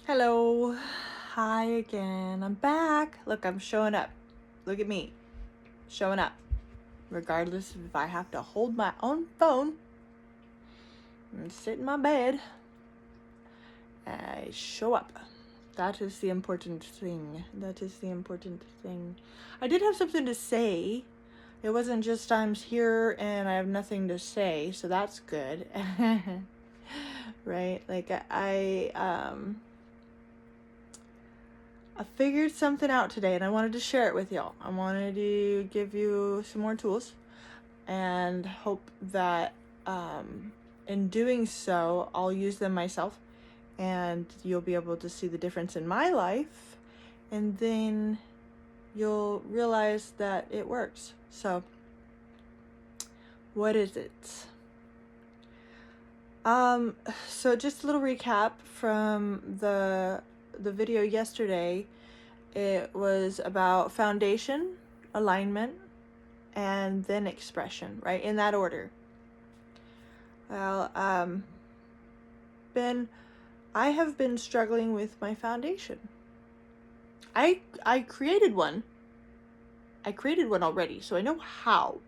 Hello. Hi again. I'm back. Look, I'm showing up. Look at me. Showing up. Regardless of if I have to hold my own phone and sit in my bed, I show up. That is the important thing. That is the important thing. I did have something to say. It wasn't just I'm here and I have nothing to say, so that's good. Right? Like I figured something out today and I wanted to share it with y'all. I wanted to give you some more tools and hope that in doing so, I'll use them myself and you'll be able to see the difference in my life, and then you'll realize that it works. So, what is it? So just a little recap from the video yesterday. It was about foundation, alignment, and then expression, right? In that order. Well, I have been struggling with my foundation. I created one. I created one already, so I know how.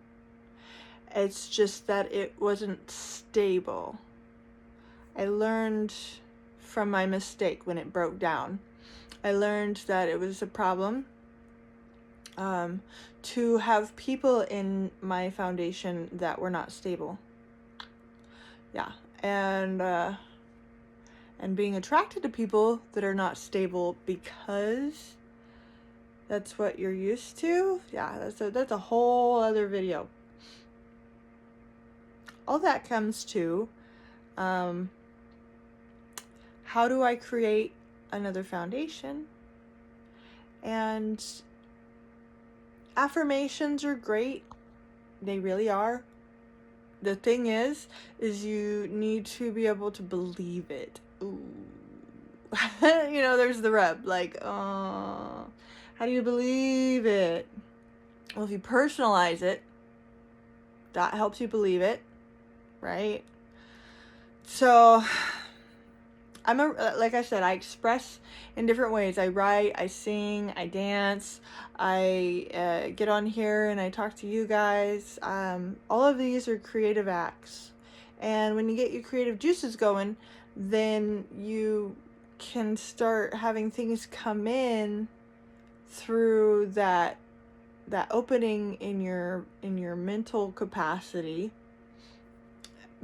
It's just that it wasn't stable. I learned from my mistake when it broke down. I learned that it was a problem to have people in my foundation that were not stable. Yeah, and being attracted to people that are not stable because that's what you're used to. Yeah, that's a whole other video. All that comes to how do I create another foundation? And affirmations are great. They really are. The thing is you need to be able to believe it. Ooh. There's the rub. Like, how do you believe it? Well, if you personalize it, that helps you believe it, right? So, like I said, I express in different ways. I write, I sing, I dance, I get on here and I talk to you guys. All of these are creative acts. And when you get your creative juices going, then you can start having things come in through that opening in your mental capacity.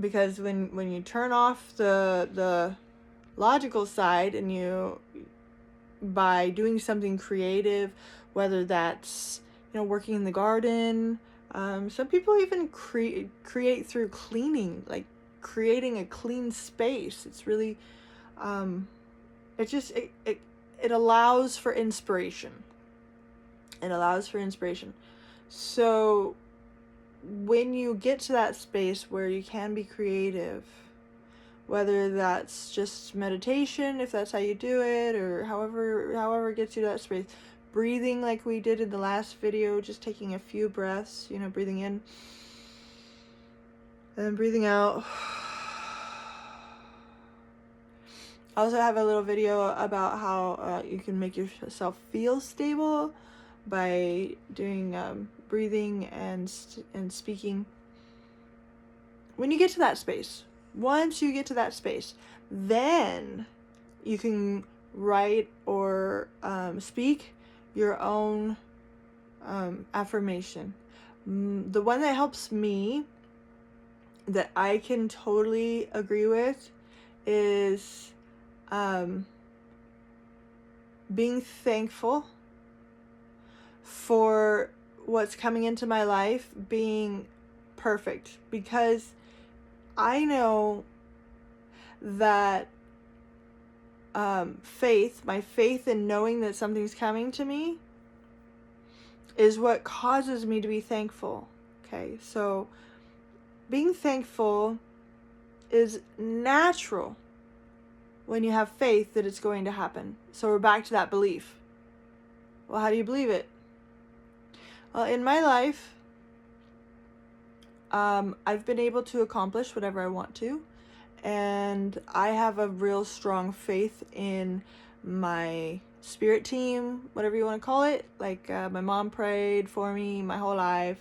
Because when you turn off the logical side and you, by doing something creative, whether that's working in the garden, some people even create through cleaning, like creating a clean space. It's really it allows for inspiration. So when you get to that space where you can be creative, whether that's just meditation, if that's how you do it, or however it gets you to that space, breathing like we did in the last video, just taking a few breaths, breathing in and then breathing out. I also have a little video about how you can make yourself feel stable by doing breathing and speaking. When you get to that space, once you get to that space, then you can write or speak your own affirmation. The one that helps me, that I can totally agree with, is being thankful for what's coming into my life being perfect, because I know that my faith in knowing that something's coming to me is what causes me to be thankful. Okay, so being thankful is natural when you have faith that it's going to happen. So we're back to that belief. Well, how do you believe it? Well, in my life, I've been able to accomplish whatever I want to, And I have a real strong faith in my spirit team, whatever you want to call it. Like my mom prayed for me my whole life,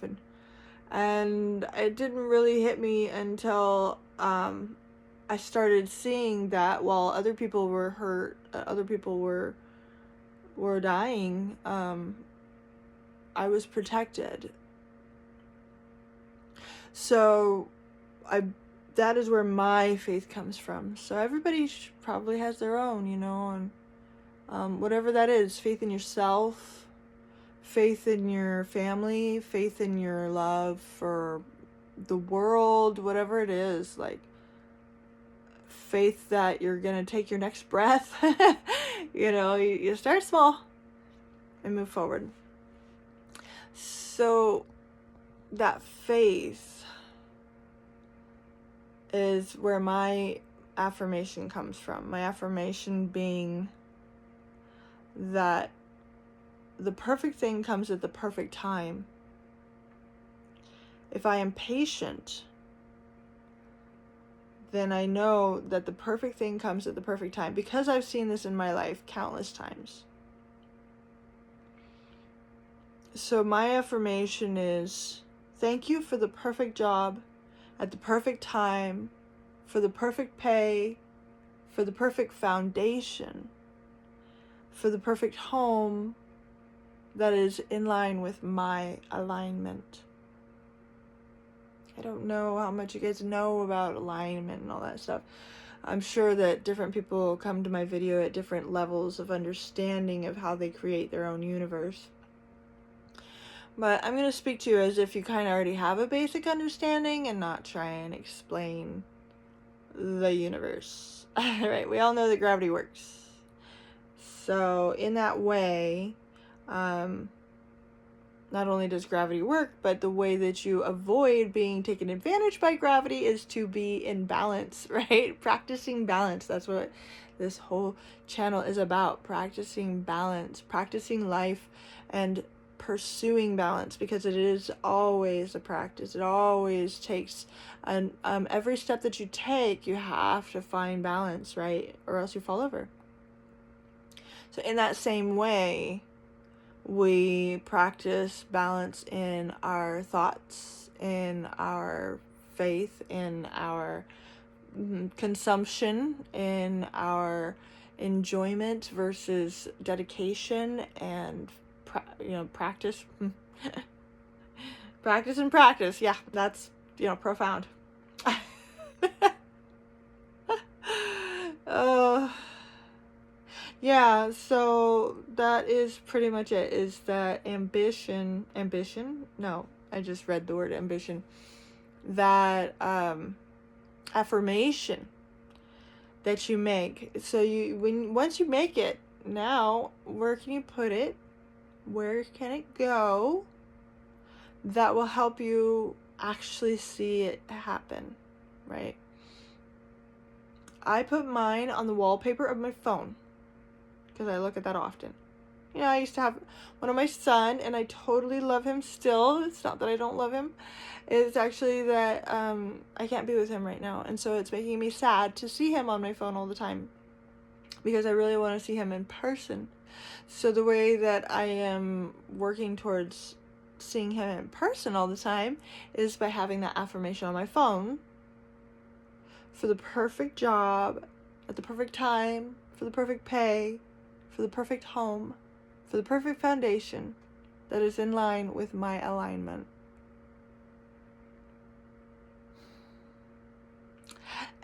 and it didn't really hit me until I started seeing that while other people were hurt, other people were dying, I was protected. So that is where my faith comes from. So everybody probably has their own, you know, and whatever that is, faith in yourself, faith in your family, faith in your love for the world, whatever it is, like faith that you're going to take your next breath. You know, you start small and move forward. So that faith is where my affirmation comes from. My affirmation being that the perfect thing comes at the perfect time. If I am patient, then I know that the perfect thing comes at the perfect time, because I've seen this in my life countless times. So my affirmation is, thank you for the perfect job at the perfect time, for the perfect pay, for the perfect foundation, for the perfect home that is in line with my alignment. I don't know how much you guys know about alignment and all that stuff. I'm sure that different people come to my video at different levels of understanding of how they create their own universe. But I'm going to speak to you as if you kind of already have a basic understanding and not try and explain the universe. Right, we all know that gravity works. So in that way, not only does gravity work, but the way that you avoid being taken advantage by gravity is to be in balance, right? Practicing balance. That's what this whole channel is about. Practicing balance, practicing life, and pursuing balance, because it is always a practice. It always takes, and every step that you take, you have to find balance, right? Or else you fall over. So in that same way, we practice balance in our thoughts, in our faith, in our consumption, in our enjoyment versus dedication, and practice. Practice and practice. Yeah, that's, profound. Yeah, so that is pretty much it, is that ambition, no, I just read the word ambition, that affirmation that you make. So once you make it, now where can you put it? Where can it go? That will help you actually see it happen, right? I put mine on the wallpaper of my phone, because I look at that often. I used to have one of my son, and I totally love him still. It's not that I don't love him. It's actually that I can't be with him right now. And so it's making me sad to see him on my phone all the time, because I really want to see him in person. So the way that I am working towards seeing him in person all the time is by having that affirmation on my phone for the perfect job, at the perfect time, for the perfect pay, for the perfect home, for the perfect foundation that is in line with my alignment.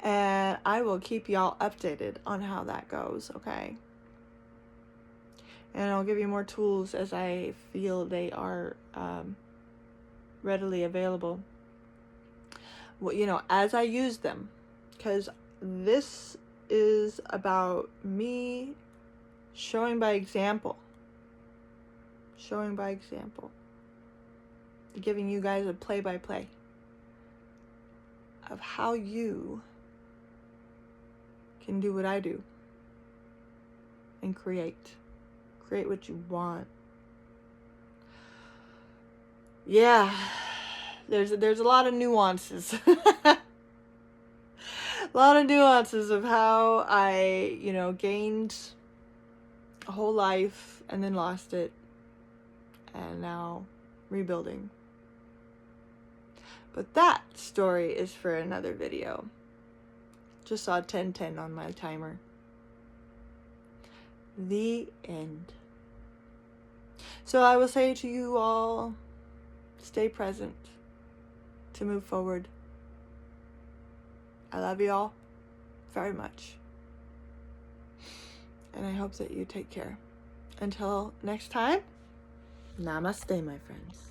And I will keep y'all updated on how that goes, okay? And I'll give you more tools as I feel they are readily available. Well, as I use them, because this is about me showing by example, giving you guys a play-by-play of how you can do what I do and create what you want. Yeah, there's a lot of nuances. A lot of nuances of how I, gained a whole life and then lost it, and now rebuilding. But that story is for another video. Just saw 10:10 on my timer. The end. So I will say to you all, stay present to move forward. I love you all very much. And I hope that you take care. Until next time, namaste, my friends.